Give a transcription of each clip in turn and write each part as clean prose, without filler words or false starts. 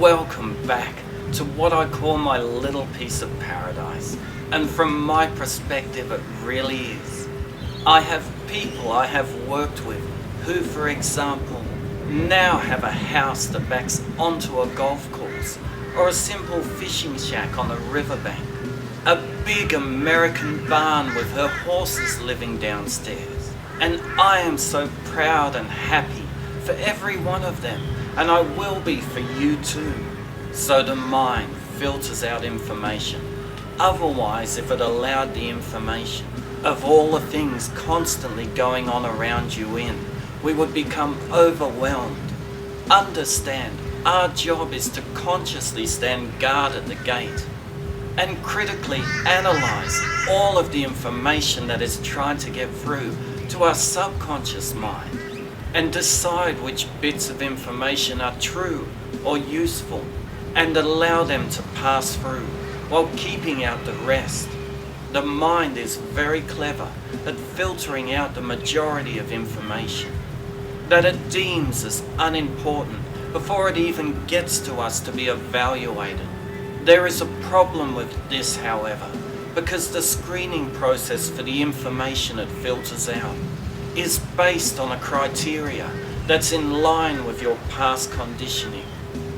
Welcome back to what I call my little piece of paradise. And from my perspective, it really is. I have people I have worked with who, for example, now have a house that backs onto a golf course or a simple fishing shack on a riverbank. A big American barn with her horses living downstairs. And I am so proud and happy for every one of them, and I will be for you too. So the mind filters out information. Otherwise, if it allowed the information of all the things constantly going on around you we would become overwhelmed. Understand, our job is to consciously stand guard at the gate and critically analyze all of the information that is trying to get through to our subconscious mind and decide which bits of information are true or useful and allow them to pass through while keeping out the rest. The mind is very clever at filtering out the majority of information that it deems as unimportant before it even gets to us to be evaluated. There is a problem with this, however, because the screening process for the information it filters out is based on a criteria that's in line with your past conditioning.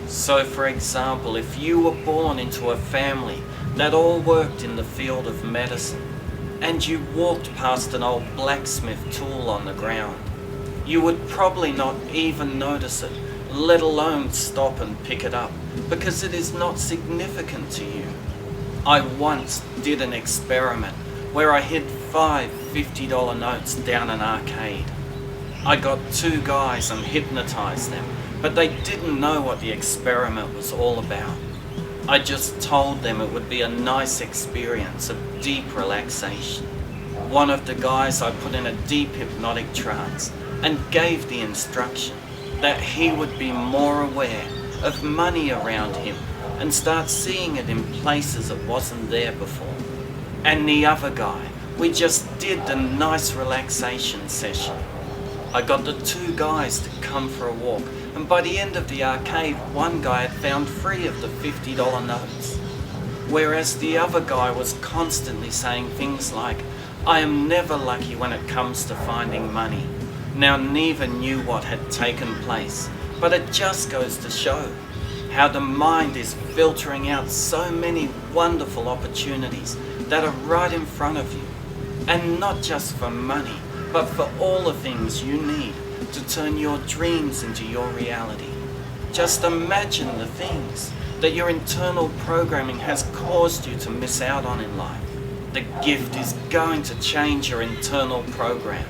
So for example, if you were born into a family that all worked in the field of medicine and you walked past an old blacksmith tool on the ground, you would probably not even notice it, let alone stop and pick it up, because it is not significant to you. I once did an experiment where I hid 5 $50 notes down an arcade. I got 2 guys and hypnotized them, but they didn't know what the experiment was all about. I just told them it would be a nice experience of deep relaxation. One of the guys I put in a deep hypnotic trance and gave the instruction that he would be more aware of money around him and start seeing it in places it wasn't there before. And the other guy, we just did the nice relaxation session. I got the 2 guys to come for a walk, and by the end of the arcade, one guy had found 3 of the $50 notes, whereas the other guy was constantly saying things like, "I am never lucky when it comes to finding money." Now neither knew what had taken place, but it just goes to show how the mind is filtering out so many wonderful opportunities that are right in front of you. And not just for money, but for all the things you need to turn your dreams into your reality. Just imagine the things that your internal programming has caused you to miss out on in life. The gift is going to change your internal program,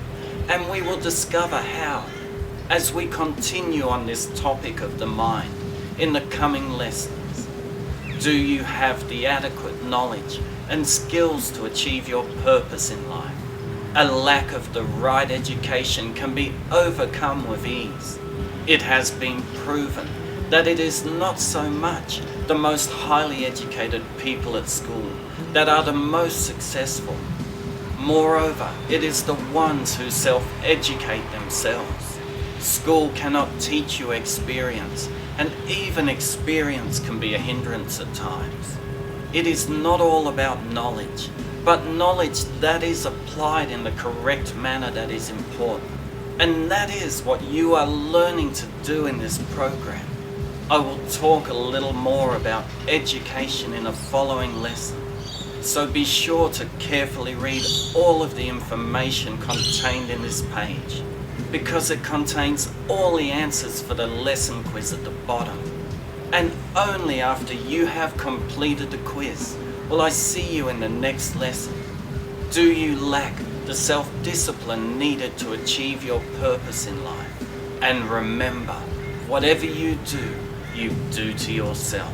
and we will discover how as we continue on this topic of the mind in the coming lessons. Do you have the adequate knowledge and skills to achieve your purpose in life? A lack of the right education can be overcome with ease. It has been proven that it is not so much the most highly educated people at school that are the most successful. Moreover, it is the ones who self-educate themselves. School cannot teach you experience, and even experience can be a hindrance at times. It is not all about knowledge, but knowledge that is applied in the correct manner that is important. And that is what you are learning to do in this program. I will talk a little more about education in a following lesson, so be sure to carefully read all of the information contained in this page, because it contains all the answers for the lesson quiz at the bottom. And only after you have completed the quiz will I see you in the next lesson. Do you lack the self-discipline needed to achieve your purpose in life? And remember, whatever you do to yourself.